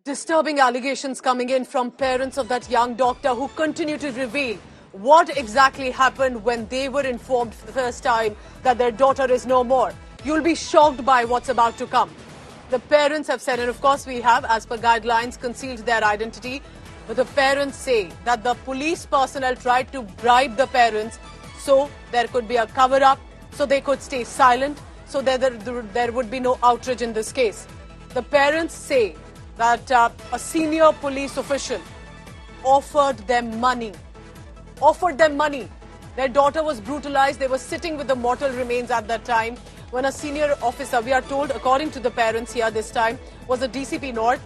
Disturbing allegations coming in from parents of that young doctor who continue to reveal what exactly happened when they were informed for the first time that their daughter is no more. You'll be shocked by what's about to come. The parents have said, and of course we have, as per guidelines, concealed their identity. But the parents say that the police personnel tried to bribe the parents so there could be a cover-up, so they could stay silent, so there would be no outrage in this case. The parents say that a senior police official offered them money. Their daughter was brutalized. They were sitting with the mortal remains at that time when a senior officer, we are told, according to the parents here this time, was a DCP North.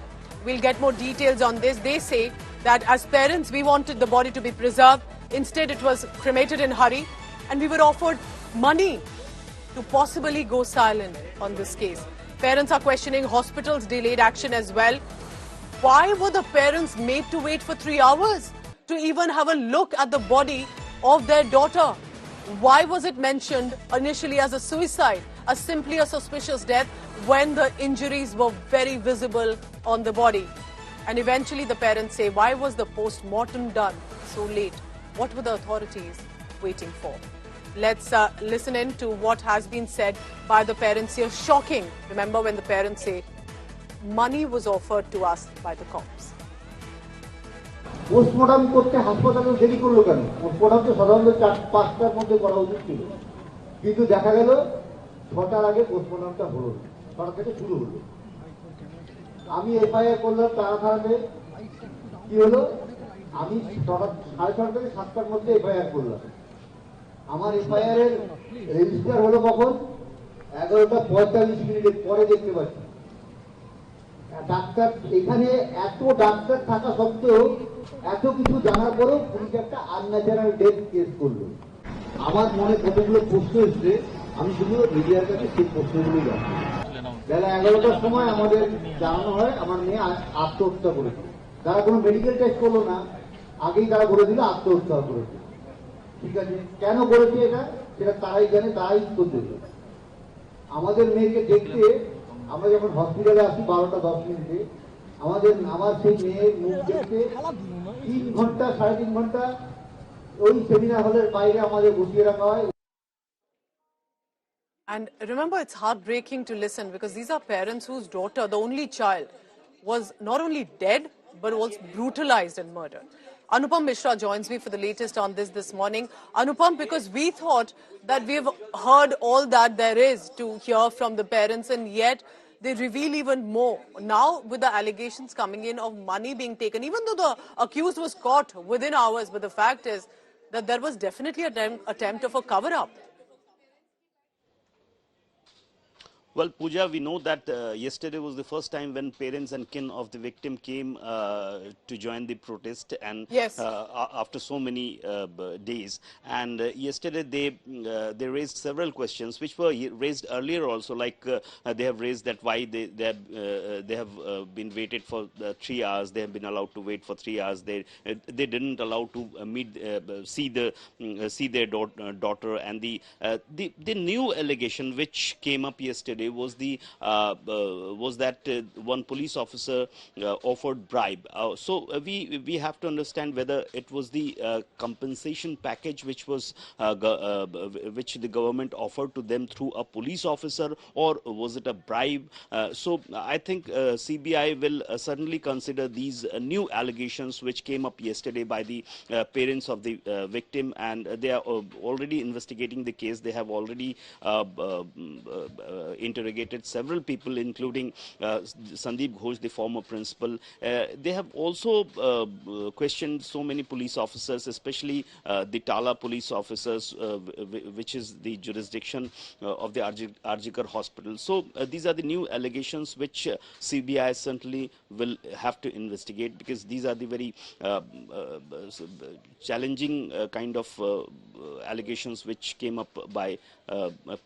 We'll get more details on this. They say that as parents, we wanted the body to be preserved. Instead, it was cremated in hurry, and we were offered money to possibly go silent on this case. Parents are questioning hospitals' delayed action as well. Why were the parents made to wait for 3 hours to even have a look at the body of their daughter? Why was it mentioned initially as a suicide, as simply a suspicious death, when the injuries were very visible on the body? And eventually the parents say, why was the post-mortem done so late? What were the authorities waiting for? Let's listen in to what has been said by the parents here. Shocking. Remember when the parents say, money was offered to us by the cops. Post-mortem করতে হাসপাতালে দেরি করলো কেন? Post-mortem তো সাধারণত 4-5টার মধ্যে করা উচিত ছিল, কিন্তু দেখা গেল 6টার আগে পোস্টমর্টমটা হলো, 6টা থেকে শুরু হলো। আমি এফআইআর করলাম তাড়াতাড়ি। কি হলো? আমি 6:30 থেকে 7টার মধ্যে এফআইআর করলাম। আমার এফআইআর এর রেজিস্টার হলো কখন? 11:45 পরে দেখতে পাচ্ছি। ডাক্তার এখানে এত ডাক্তার থাকা সত্ত্বেও এত কিছু জানার পরেও পুলিশ একটা আনন্যাচারাল ডেথ কেস করলো। আমার মনে কতগুলো প্রশ্ন এসছে, আমি শুধু মিডিয়ার কাছে সেই প্রশ্নগুলোই জানছি। বেলা 11টার সময় আমাদের জানানো হয় আমার মেয়ে আত্মহত্যা করেছে। তারা কোনো মেডিকেল টেস্ট করলো না, আগেই তারা বলে দিল আত্মহত্যা করেছে। ঠিক আছে, কেন করেছে এটা সেটা তারাই জানে, তারাই উত্তর দেবে। আমাদের মেয়েকে দেখতে আমরা যখন হসপিটালে আসি 12:10 আমার সেই মেয়ের মুখ দেখতে 3 ঘন্টা 3.5 ঘন্টা ওই সেমিনার হলের বাইরে আমাদের বসিয়ে রাখা হয়। And remember, it's heartbreaking to listen because these are parents whose daughter, the only child, was not only dead but was brutalized and murdered. Anupam Mishra joins me for the latest on this morning. Anupam, because we thought that we've heard all that there is to hear from the parents, and yet they reveal even more. Now, with the allegations coming in of money being taken, even though the accused was caught within hours, but the fact is that there was definitely an attempt of a cover-up. Well, Pooja, we know that yesterday was the first time when parents and kin of the victim came to join the protest, and yes, after so many days. And yesterday they raised several questions which were raised earlier also, like they have raised that why they have been waited for 3 hours. They have been allowed to wait for 3 hours. They didn't allow to see their daughter, and the new allegation which came up yesterday was that one police officer offered bribe. So we have to understand whether it was the compensation package which the government offered to them through a police officer, or was it a bribe? So I think CBI will certainly consider these new allegations which came up yesterday by the parents of the victim, and they are already investigating the case. They have already interrogated several people, including Sandeep Ghosh, the former principal. They have also questioned so many police officers, especially the Tala police officers, which is the jurisdiction of the Arjikar hospital. So these are the new allegations which CBI certainly will have to investigate, because these are the very challenging kind of allegations which came up by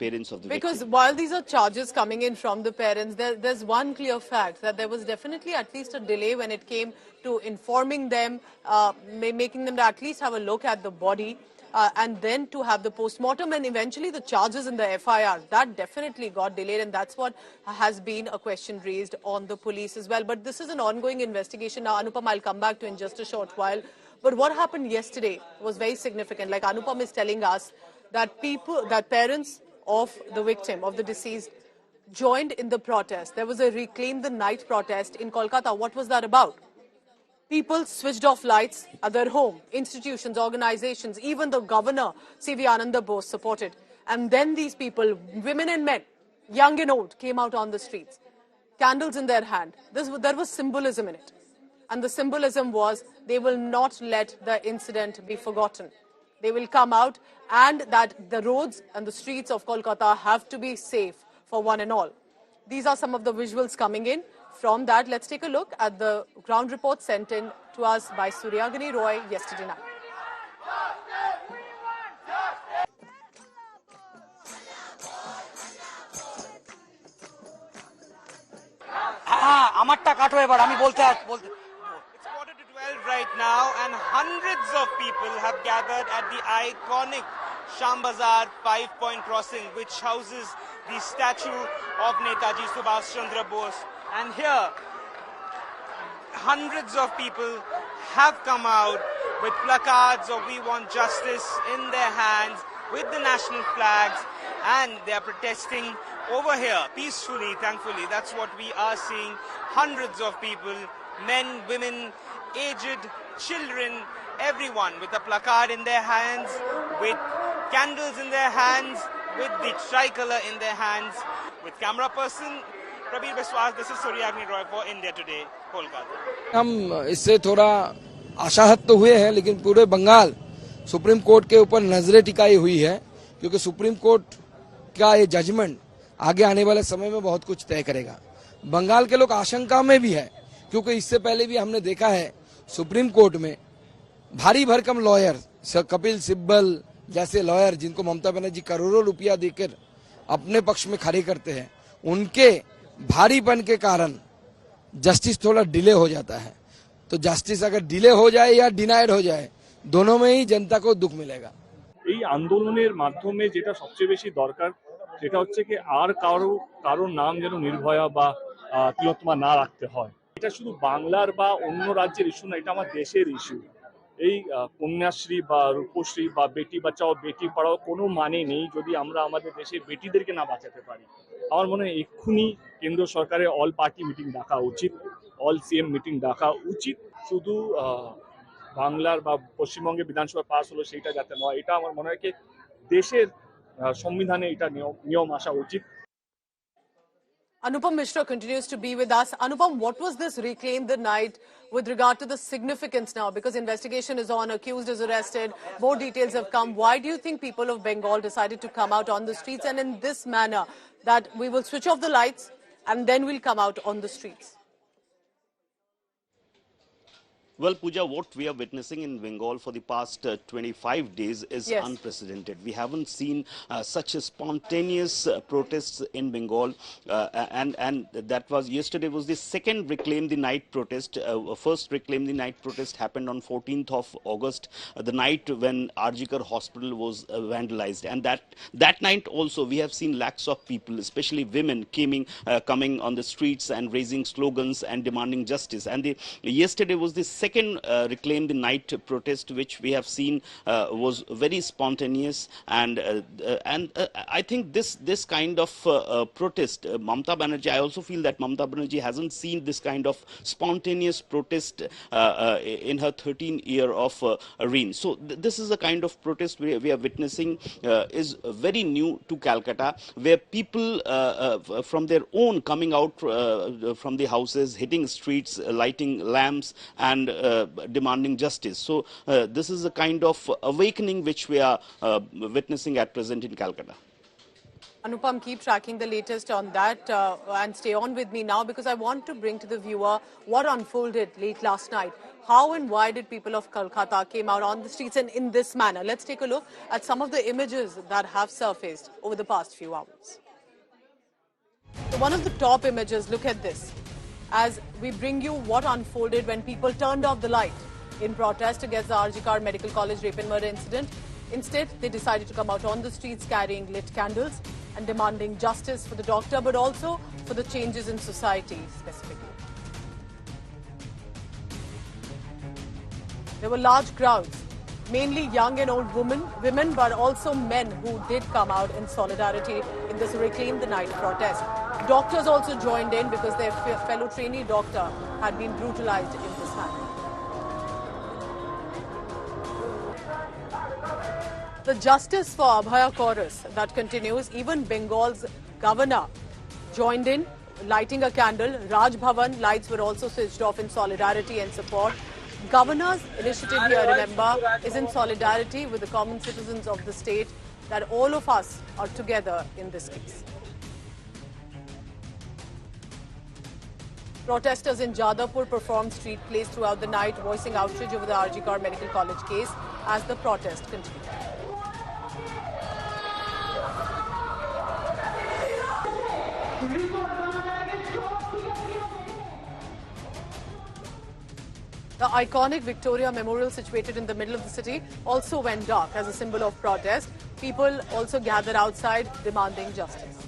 parents of the victim. Because while these are charges coming in from the parents, there's one clear fact, that there was definitely at least a delay when it came to informing them, making them to at least have a look at the body. and then to have the post-mortem and eventually the charges in the FIR. That definitely got delayed, and that's what has been a question raised on the police as well. But this is an ongoing investigation. Now, Anupam, I'll come back to in just a short while. But what happened yesterday was very significant. Like Anupam is telling us that parents of the victim, of the deceased, joined in the protest. There was a Reclaim the Night protest in Kolkata. What was that about? People switched off lights at their home, institutions, organizations, even the governor, C.V. Ananda Bose, supported. And then these people, women and men, young and old, came out on the streets, candles in their hand. There was symbolism in it. And the symbolism was they will not let the incident be forgotten. They will come out, and that the roads and the streets of Kolkata have to be safe for one and all. These are some of the visuals coming in. From that, let's take a look at the ground report sent in to us by Suryagini Roy yesterday night. আমারটা কাটো এবার আমি বলতে It's 11:45 right now, and hundreds of people have gathered at the iconic Shambazar 5-point crossing, which houses the statue of Netaji Subhash Chandra Bose. And here, hundreds of people have come out with placards of "We Want Justice" in their hands, with the national flags, and they are protesting over here peacefully, thankfully. That's what we are seeing. Hundreds of people, men, women, aged, children, everyone with a placard in their hands, with candles in their hands, with the tricolor in their hands. With camera person Prabir Biswas, this is Suryagini Roy for India Today, Kolkata. हम इससे थोड़ा आशाहत तो हुए हैं, लेकिन पूरे Bengal supreme court के ऊपर नजरें टिकाई हुई है, क्योंकि सुप्रीम कोर्ट का ये जजमेंट आगे आने वाले समय में बहुत कुछ तय करेगा। बंगाल के लोग आशंका में भी है, क्योंकि इससे पहले भी हमने देखा है सुप्रीम कोर्ट में भारी भरकम लॉयर कपिल सिब्बल जैसे लॉयर, जिनको ममता बनर्जी करोड़ों रुपया देकर अपने पक्ष में खड़े करते हैं, उनके भारीपन के कारण जस्टिस थोड़ा डिले हो जाता है। तो जस्टिस अगर डिले हो जाए या डिनाइड हो जाए, दोनों में ही जनता को दुख मिलेगा। এই আন্দোলনের মাধ্যমে যেটা সবচেয়ে বেশি দরকার সেটা হচ্ছে কি আর কারোর নাম যেন নির্ভয়া বা তিলোত্তমা না রাখতে হয়। এটা শুধু বাংলার বা অন্য রাজ্যের ইস্যু না, এটা আমার দেশের ইস্যু। এই কন্যাশ্রী বা রূপশ্রী বা বেটি বাঁচাও বেটি পড়াও কোনো মানে নেই যদি আমরা আমাদের দেশের বেটিদেরকে না বাঁচাতে পারি। আমার মনে হয় এক্ষুনি কেন্দ্র সরকারের অল পার্টি মিটিং ডাকা উচিত, অল সিএম মিটিং ডাকা উচিত। শুধু বাংলার বা পশ্চিমবঙ্গে বিধানসভা পাস হলো সেইটা যাতে নয়, এটা আমার মনে হয় কি দেশের সংবিধানে এটা নিয়ম আসা উচিত। Anupam Mishra continues to be with us. Anupam, what was this Reclaim the Night with regard to the significance now? Because investigation is on, accused is arrested, more details have come. Why do you think people of Bengal decided to come out on the streets and in this manner, that we will switch off the lights and then we'll come out on the streets? Well, Pooja, what we are witnessing in Bengal for the past 25 days is unprecedented. We haven't seen such a spontaneous protests in Bengal, and that was yesterday was the second Reclaim the Night protest. First Reclaim the Night protest happened on 14th of August, the night when Arjikar Hospital was vandalized, and that night also we have seen lakhs of people, especially women, coming on the streets and raising slogans and demanding justice. And yesterday was the second Reclaim the Night protest, which we have seen was very spontaneous, and I think this kind of protest, Mamta Banerjee, I also feel that Mamta Banerjee hasn't seen this kind of spontaneous protest in her 13th year of reign. So this is the kind of protest we are witnessing is very new to Calcutta, where people from their own coming out from the houses, hitting streets, lighting lamps, and demanding justice. So this is a kind of awakening which we are witnessing at present in Calcutta. Anupam, keep tracking the latest on that and stay on with me now, because I want to bring to the viewer what unfolded late last night. How and why did people of Kolkata came out on the streets and in this manner? Let's take a look at some of the images that have surfaced over the past few hours. So one of the top images, look at this, as we bring you what unfolded when people turned off the light in protest against the Arjikar Medical College rape and murder incident. Instead, they decided to come out on the streets carrying lit candles and demanding justice for the doctor, but also for the changes in society specifically. There were large crowds, mainly young and old women, but also men who did come out in solidarity in this Reclaim the Night protest. Doctors also joined in because their fellow trainee doctor had been brutalized in this manner. The Justice for Abhaya chorus that continues. Even Bengal's governor joined in, lighting a candle. Raj Bhavan lights were also switched off in solidarity and support. Governor's initiative here, remember, is in solidarity with the common citizens of the state, that all of us are together in this case. Protesters in Jadavpur performed street plays throughout the night, voicing outrage over the RG Kar Medical College case as the protest continued. The iconic Victoria Memorial, situated in the middle of the city, also went dark as a symbol of protest. People also gathered outside demanding justice.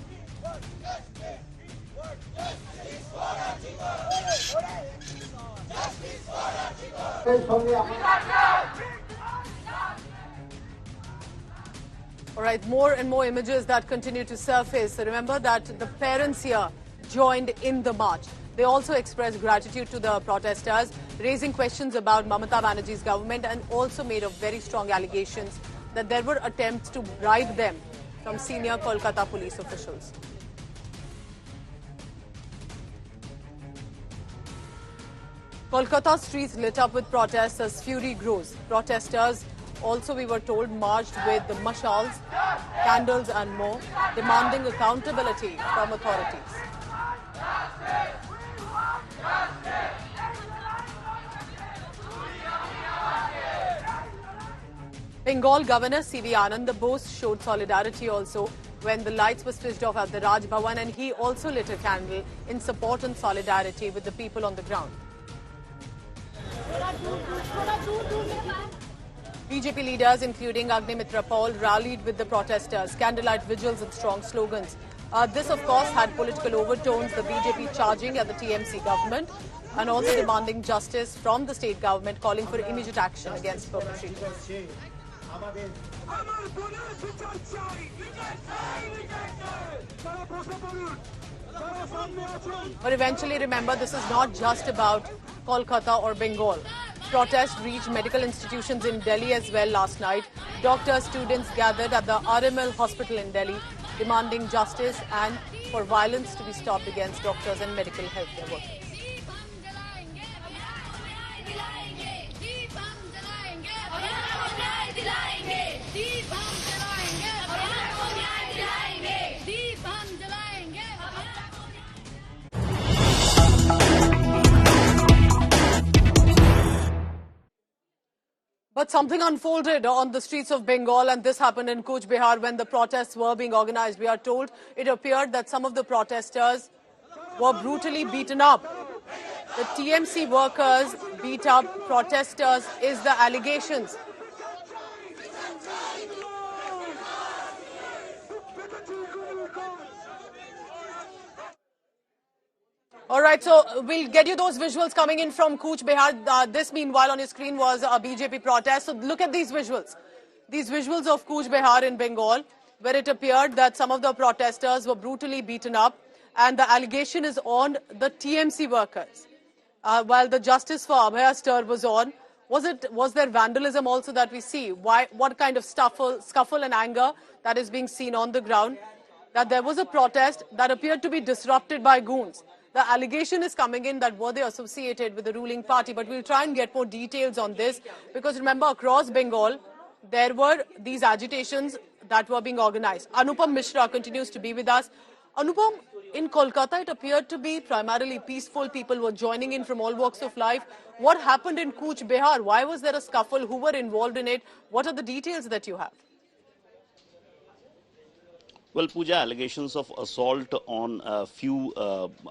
All right, more and more images that continue to surface. So remember that the parents here joined in the march. They also expressed gratitude to the protesters, raising questions about Mamata Banerjee's government, and also made a very strong allegations that there were attempts to bribe them from senior Kolkata police officials. Kolkata streets lit up with protests as fury grows. Protesters also, we were told, marched with the mashals, candles and more, demanding accountability from authorities. Bengal Governor C.V. Anand Bose showed solidarity also when the lights were switched off at the Raj Bhavan, and he also lit a candle in support and solidarity with the people on the ground. BJP leaders, including Agnimitra Paul, rallied with the protesters, candlelight vigils and strong slogans. This, of course, had political overtones, the BJP charging at the TMC government and also demanding justice from the state government, calling for immediate action against perpetrators. But eventually, remember, this is not just about Kolkata or Bengal. Protests reached medical institutions in Delhi as well last night. Doctors, students gathered at the RML hospital in Delhi, demanding justice and for violence to be stopped against doctors and medical healthcare workers. But something unfolded on the streets of Bengal, and this happened in Cooch Behar when the protests were being organized. We are told it appeared that some of the protesters were brutally beaten up. The TMC workers beat up protesters is the allegations. All right, so we'll get you those visuals coming in from Cooch Behar. This, meanwhile, on your screen was a BJP protest. So look at these visuals. These visuals of Cooch Behar in Bengal, where it appeared that some of the protesters were brutally beaten up, and the allegation is on the TMC workers. While the Justice for Abhaya stir was on, was there vandalism also that we see? What kind of scuffle and anger that is being seen on the ground? That there was a protest that appeared to be disrupted by goons. The allegation is coming in that were they associated with the ruling party, but we'll try and get more details on this, because remember, across Bengal, there were these agitations that were being organized. Anupam Mishra continues to be with us. Anupam, in Kolkata, it appeared to be primarily peaceful. People were joining in from all walks of life. What happened in Cooch Behar? Why was there a scuffle? Who were involved in it? What are the details that you have? Well, Pooja, allegations of assault on a few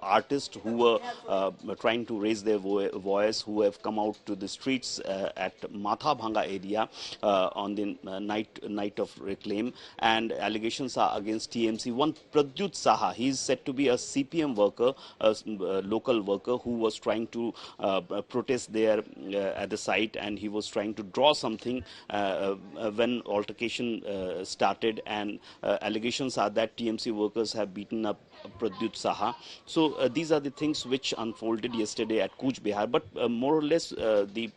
artists who were trying to raise their voice, who have come out to the streets at Mathabhanga area on the night of Reclaim, and allegations are against TMC. One Pradyut Saha, he is said to be a CPM worker, a local worker who was trying to protest there at the site, and he was trying to draw something when altercation started, and allegations are that TMC workers have beaten up Pradyut Saha. So these are the things which unfolded yesterday at Cooch Behar, but more or less the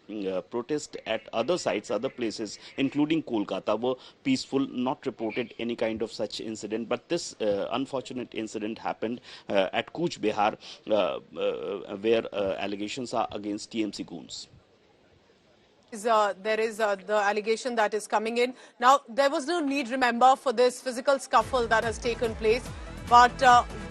protest at other sites, other places, including Kolkata, were peaceful, not reported any kind of such incident. But this unfortunate incident happened at Cooch Behar, where allegations are against TMC goons. There is the allegation that is coming in. Now, there was no need, remember, for this physical scuffle that has taken place. But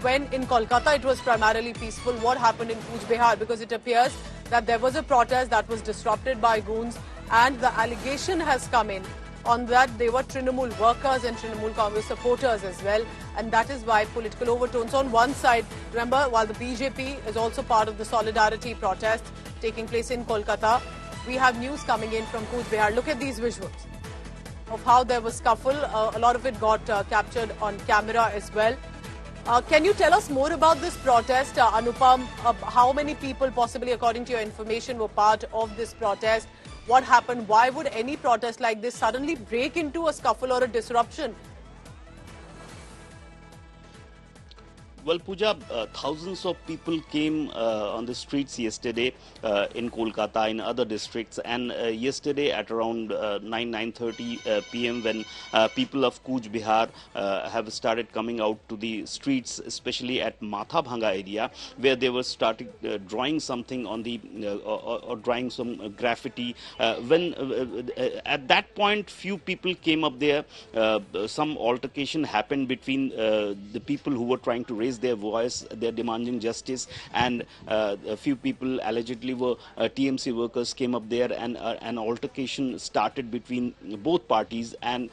when in Kolkata it was primarily peaceful, what happened in Cooch Behar? Because it appears that there was a protest that was disrupted by goons, and the allegation has come in on that they were Trinamool workers and Trinamool Congress supporters as well. And that is why political overtones on one side. Remember, while the BJP is also part of the solidarity protest taking place in Kolkata, we have news coming in from Cooch Behar. Look at these visuals of how there was scuffle. A lot of it got captured on camera as well. Can you tell us more about this protest, Anupam? How many people, possibly according to your information, were part of this protest? What happened? Why would any protest like this suddenly break into a scuffle or a disruption? Well, Pooja, thousands of people came on the streets yesterday in Kolkata, in other districts, and yesterday at around 9:30 p.m. when people of Cooch Behar have started coming out to the streets, especially at Mathabhanga area, where they were starting drawing something on the or drawing some graffiti. At that point, few people came up there. Some altercation happened between the people who were trying to raise their voice, they're demanding justice, and a few people allegedly were TMC workers came up there, and an altercation started between both parties. And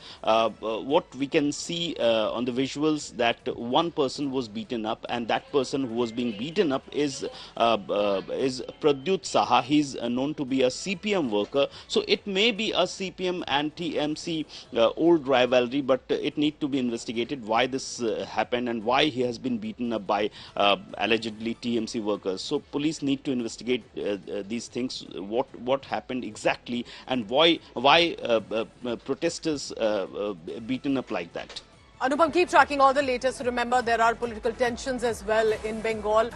what we can see on the visuals, that one person was beaten up, and that person who was being beaten up is Pradyut Saha. He's known to be a CPM worker, so it may be a CPM and TMC old rivalry, but it needs to be investigated why this happened and why he has been beaten up by allegedly TMC workers. So police need to investigate these things, what happened exactly, and why protesters beaten up like that. Anupam, keep tracking all the latest. Remember, there are political tensions as well in Bengal.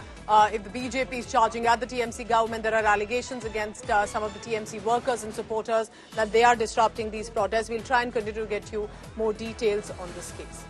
If the BJP is charging at the TMC government, there are allegations against some of the TMC workers and supporters that they are disrupting these protests. We'll try and continue to get you more details on this case.